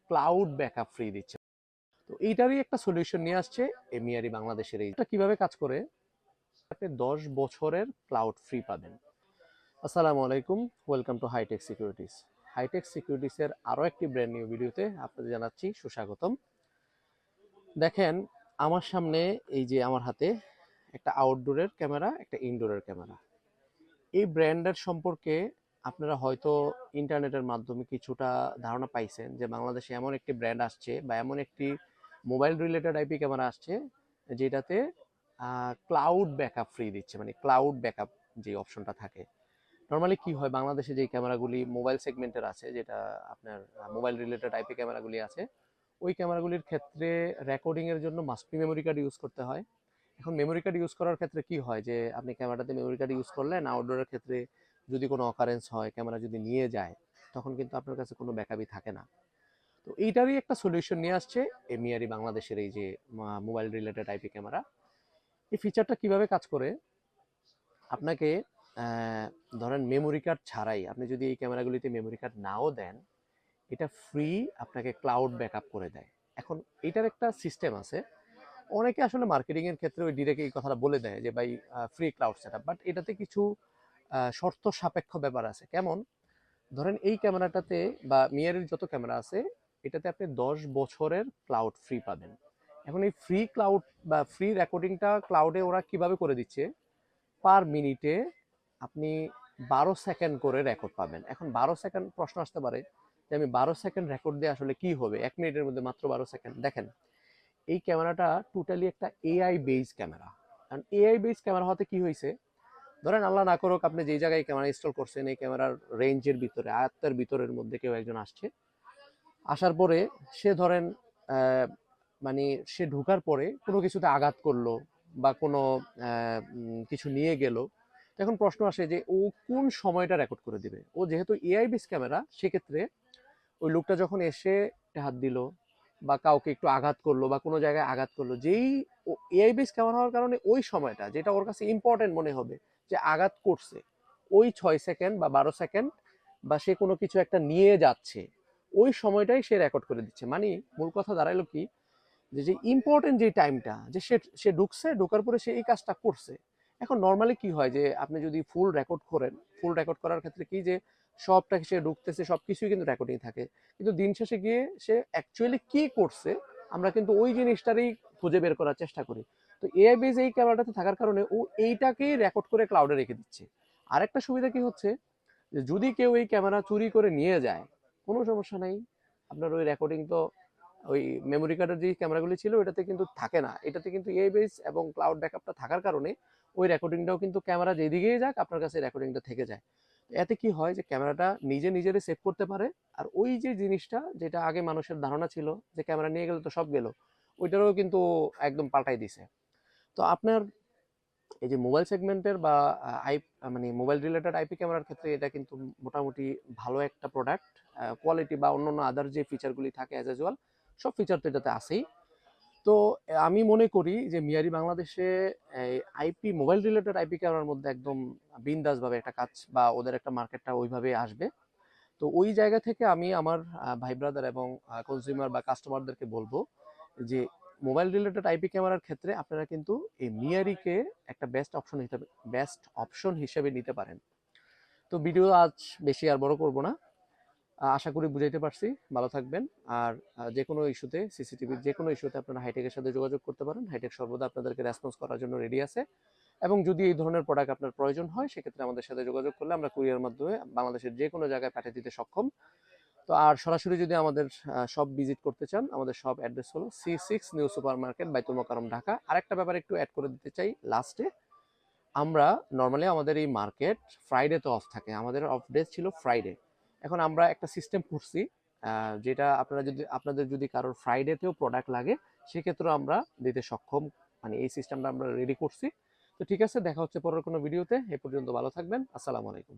Cloud backup free দিচ্ছে। তো এইটারই একটা সলিউশন নিয়ে আসছে এমিআরই বাংলাদেশের। এইটা কিভাবে কাজ করে, আপনি 10 বছরের ক্লাউড ফ্রি পাবেন। আসসালামু আলাইকুম, welcome to hitech securities. Hitech সিকিউরিটিসের আরও একটি ব্র্যান্ড নিউ ভিডিওতে আপনাদের জানাচ্ছি সুস্বাগতম। দেখেন, আমার সামনে এই যে আমার হাতে একটা আউটডোরের ক্যামেরা, একটা ইনডোরের ক্যামেরা। এই ব্র্যান্ডের সম্পর্কে আপনারা হয়তো ইন্টারনেটের মাধ্যমে কিছুটা ধারণা পাইছেন যে বাংলাদেশে এমন একটি ব্র্যান্ড আসছে বা এমন একটি মোবাইল রিলেটেড আইপি ক্যামেরা আসছে যেটাতে ক্লাউড ব্যাকআপ ফ্রি দিচ্ছে, মানে ক্লাউড ব্যাকআপ যে অপশনটা থাকে। নর্মালি কি হয়, বাংলাদেশে যে ক্যামেরাগুলি মোবাইল সেগমেন্টের আছে, যেটা আপনার মোবাইল রিলেটেড আইপি ক্যামেরাগুলি আছে, ওই ক্যামেরাগুলির ক্ষেত্রে রেকর্ডিংয়ের জন্য মাস্টবি মেমোরি কার্ড ইউজ করতে হয়। এখন মেমোরি কার্ড ইউজ করার ক্ষেত্রে কি হয় যে আপনি ক্যামেরাতে মেমোরি কার্ড ইউজ করলেন, আউটডোরের ক্ষেত্রে যদি কোনো অকারেন্স হয়, ক্যামেরা যদি নিয়ে যায়, তখন কিন্তু আপনার কাছে কোনো ব্যাকআপই থাকে না। তো এইটারই একটা সলিউশন নিয়ে আসছে এমিআরই বাংলাদেশের এই যে মোবাইল রিলেটেড আইপি ক্যামেরা। এই ফিচারটা কিভাবে কাজ করে, আপনাকে ধরেন মেমোরি কার্ড ছাড়াই আপনি যদি এই ক্যামেরাগুলিতে মেমোরি কার্ড নাও দেন, এটা ফ্রি আপনাকে ক্লাউড ব্যাকআপ করে দেয়। এখন এটার একটা সিস্টেম আছে। অনেকে আসলে মার্কেটিং এর ক্ষেত্রে ওই ডিরেক্ট এই কথাটা বলে দেয় যে ভাই ফ্রি ক্লাউড সেটআপ, বাট এটাতে কিছু শর্ত সাপেক্ষ ব্যাপার আছে। কেমন? ধরেন এই ক্যামেরাটাতে বা মিয়ারের যত ক্যামেরা আছে, এটাতে আপনি 10 বছরের ক্লাউড ফ্রি পাবেন। এখন এই ফ্রি ক্লাউড বা ফ্রি রেকর্ডিংটা ক্লাউডে ওরা কিভাবে করে দিচ্ছে, পার মিনিটে আপনি 12 সেকেন্ড করে রেকর্ড পাবেন। এখন 12 সেকেন্ড, প্রশ্ন আসতে পারে যে আমি 12 সেকেন্ড রেকর্ড দিয়ে আসলে কি হবে, 1 মিনিটের মধ্যে মাত্র 12 সেকেন্ড। দেখেন, এই ক্যামেরাটা টোটালি একটা এআই বেস ক্যামেরা। কারণ এআই বেস ক্যামেরা হতে কি হয়েছে, ধরেন আল্লাহ না করুক আপনি যেই জায়গায় ক্যামেরা ইনস্টল করছেন, এই ক্যামেরার রেঞ্জের ভিতরে, আয়ত্তের ভিতরের মধ্যে কেউ একজন আসছে, আসার পরে সে ধরেন মানে সে ঢুকার পরে কোনো কিছুতে আঘাত করলো বা কোনো কিছু নিয়ে গেল। এখন প্রশ্ন আসে যে ও কোন সময়টা রেকর্ড করে দিবে। ও যেহেতু এআই বেস ক্যামেরা, সেক্ষেত্রে ওই লোকটা যখন এসে হাত দিল বা কাউকে একটু আঘাত করলো বা কোনো জায়গায় আঘাত করলো, যেই এআই বেস ক্যামেরা হওয়ার কারণে ওই সময়টা যেটা ওর কাছে ইম্পর্টেন্ট মনে হবে যে আঘাত করছে, ওই 6 সেকেন্ড বা 12 সেকেন্ড বা সে কোনো কিছু একটা নিয়ে যাচ্ছে, ওই সময়টাই সে রেকর্ড করে দিচ্ছে। মানে মূল কথা দাঁড়াইলো কি, যে যে ইম্পর্টেন্ট যে টাইমটা, যে সে সে ঢুকছে, ঢোকার পরে সে এই কাজটা করছে। এখন নর্মালি কি হয় যে আপনি যদি ফুল রেকর্ড করেন, ফুল রেকর্ড করার ক্ষেত্রে কি যে সবটা সে ঢুকতেছে, সবকিছুই কিন্তু রেকর্ডিং থাকে, কিন্তু দিন শেষে গিয়ে সে অ্যাকচুয়ালি কি করছে আমরা কিন্তু ওই জিনিসটারই খুঁজে বের করার চেষ্টা করি। তো এআই বেজ এই ক্যামেরাটাতে থাকার কারণে ও এইটাকেই রেকর্ড করে ক্লাউডে রেখে দিচ্ছে। আরেকটা সুবিধা কি হচ্ছে, যে যদি কেউ এই ক্যামেরা চুরি করে নিয়ে যায়, কোনো সমস্যা নাই, আপনার ওই রেকর্ডিং তো ওই মেমোরি কার্ডের যে ক্যামেরাগুলি ছিল ওটাতে কিন্তু থাকে না। এটাতে কিন্তু এআই বেস এবং ক্লাউড ব্যাকআপটা থাকার কারণে ওই রেকর্ডিংটাও কিন্তু ক্যামেরা যেদিকেই যাক আপনার কাছে রেকর্ডিংটা থেকে যায়। এতে কি হয় যে ক্যামেরাটা নিজে নিজেরই সেভ করতে পারে। আর ওই যে জিনিসটা যেটা আগে মানুষের ধারণা ছিল যে ক্যামেরা নিয়ে গেলে তো সব গেল, ওইটারও কিন্তু একদম পাল্টাই দিছে। তো আপনার এই যে মোবাইল সেগমেন্টের বা আই মানে মোবাইল রিলেটেড আইপি ক্যামেরার ক্ষেত্রে এটা কিন্তু মোটামুটি ভালো একটা প্রোডাক্ট। কোয়ালিটি বা অন্যান্য আদার যে ফিচারগুলি থাকে অ্যাজ ইউজুয়াল, সব ফিচার তো এটাতে আছেই। তো আমি মনে করি যে মিয়ারি বাংলাদেশে আইপি মোবাইল রিলেটেড আইপি ক্যামেরার মধ্যে একদম বিন্দাস ভাবে একটা কাজ বা ওদের একটা মার্কেটটা ওইভাবে আসবে। তো ওই জায়গা থেকে আমি আমার ভাই ব্রাদার এবং কনজিউমার বা কাস্টমারদেরকে বলবো যে মোবাইল রিলেটেড আইপি ক্যামেরার ক্ষেত্রে আপনারা কিন্তু এই মিয়ারিকে একটা বেস্ট অপশন হিসেবে নিতে পারেন। তো ভিডিও আজ বেশি আর বড় করব না, আশা করি বুঝাইতে পারছি। ভালো থাকবেন। আর যে কোনো ইস্যুতে, সিসিটিভির যে কোনো ইস্যুতে আপনারা হাইটেকের সাথে যোগাযোগ করতে পারেন। হাইটেক সর্বদা আপনাদেরকে রেসপন্স করার জন্য রেডি আছে। এবং যদি এই ধরনের প্রোডাক্ট আপনার প্রয়োজন হয়, সেক্ষেত্রে আমাদের সাথে যোগাযোগ করলে আমরা কুরিয়ার মাধ্যমে বাংলাদেশের যে কোনো জায়গায় পাঠিয়ে দিতে সক্ষম। তো আর সরাসরি যদি আমাদের শপ ভিজিট করতে চান, আমাদের শপ অ্যাড্রেস হলো C6 নিউ সুপার মার্কেট, বাইতুল মোকাররম, ঢাকা। আরেকটা ব্যাপার একটু অ্যাড করে দিতে চাই লাস্টে, আমরা নর্মালি আমাদের এই মার্কেট ফ্রাইডে তো অফ থাকে, আমাদের অফ ডে ছিল ফ্রাইডে। এখন আমরা একটা সিস্টেম করছি, যেটা আপনাদের যদি কারোর ফ্রাইডেতেও প্রোডাক্ট লাগে, সেক্ষেত্রেও আমরা দিতে সক্ষম। মানে এই সিস্টেমটা আমরা রেডি করছি। তো ঠিক আছে, দেখা হচ্ছে পরের কোনো ভিডিওতে। এ পর্যন্ত ভালো থাকবেন। আসসালামু আলাইকুম।